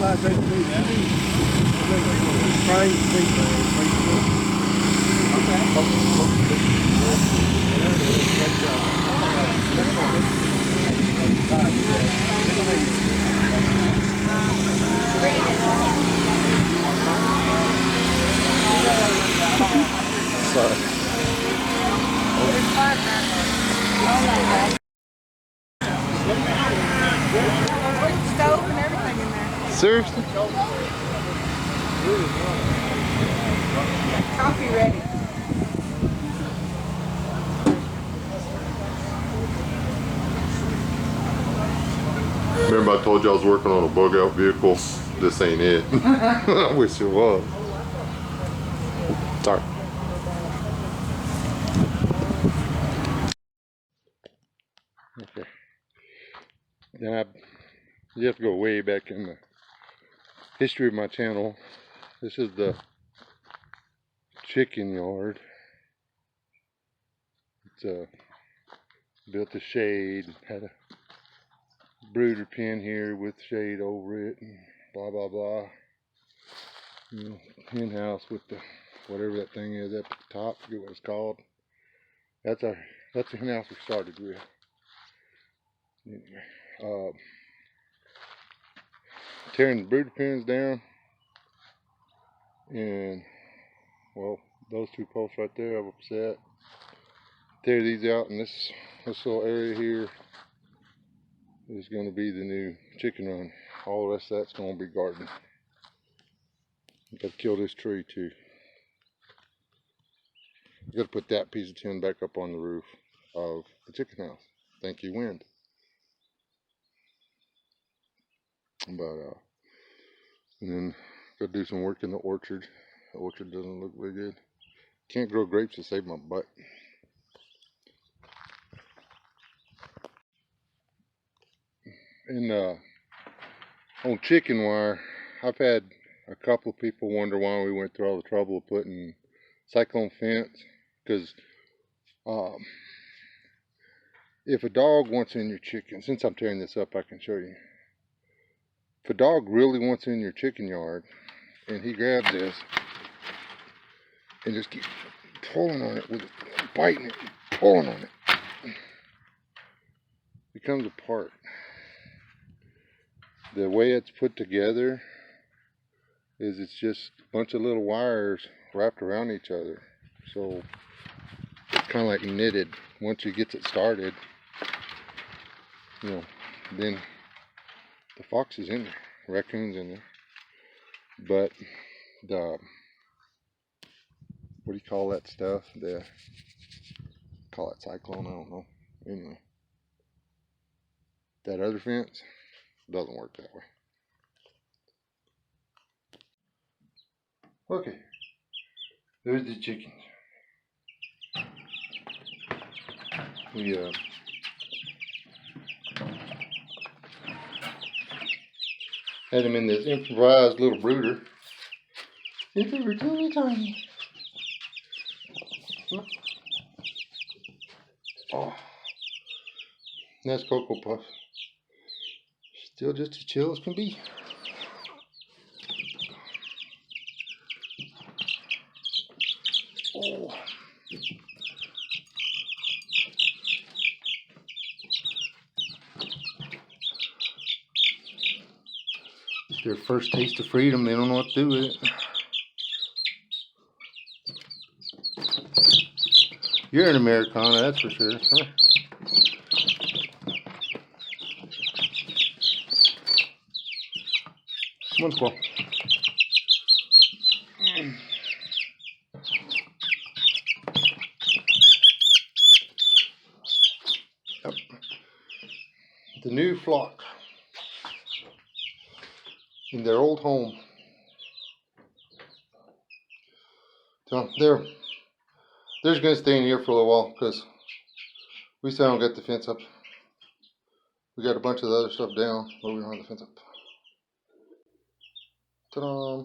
like they do that. Sprays and things Sorry. Stove and everything in there. Seriously? Coffee ready. Remember I told you I was working on a bug out vehicle? This ain't it. I wish it was. Sorry. Okay. Now, you have to go way back in the history of my channel. This is the chicken yard. It's built a shade, had a brooder pen here with shade over it, and blah blah blah. You know, hen house with the whatever that thing is up at the top. I forget what it's called. That's the hen house we started with. Anyway, tearing the brooder pens down, and well, those two posts right there, I'm upset. Tear these out, and this little area here is going to be the new chicken run. All the rest of that's going to be garden. Got to kill this tree too. Got to put that piece of tin back up on the roof of the chicken house. Thank you, wind. But and then got to do some work in the orchard. The orchard doesn't look very good. Can't grow grapes to save my butt. And on chicken wire, I've had a couple of people wonder why we went through all the trouble of putting cyclone fence, because if a dog wants in your chicken, since I'm tearing this up, I can show you. If a dog really wants in your chicken yard, and he grabs this and just keeps pulling on it with it, biting it, pulling on it, it comes apart. The way it's put together is it's just a bunch of little wires wrapped around each other. So it's kind of like knitted. Once you get it started, you know, then the fox is in there, raccoons in there. But the, what do you call that stuff? Call it cyclone, I don't know. Anyway, that other fence doesn't work that way. Okay, there's the chickens. We had them in this improvised little brooder. They were teeny tiny. Oh, that's Cocoa Puff. Still just as chill as can be. Oh. It's their first taste of freedom. They don't know what to do with it. You're an Americana, that's for sure. Come here. Come on, squirrel. Yep. The new flock in their old home. So they're just gonna stay in here for a little while because we still don't get the fence up. We got a bunch of the other stuff down, but we don't have the fence up. Ta-da!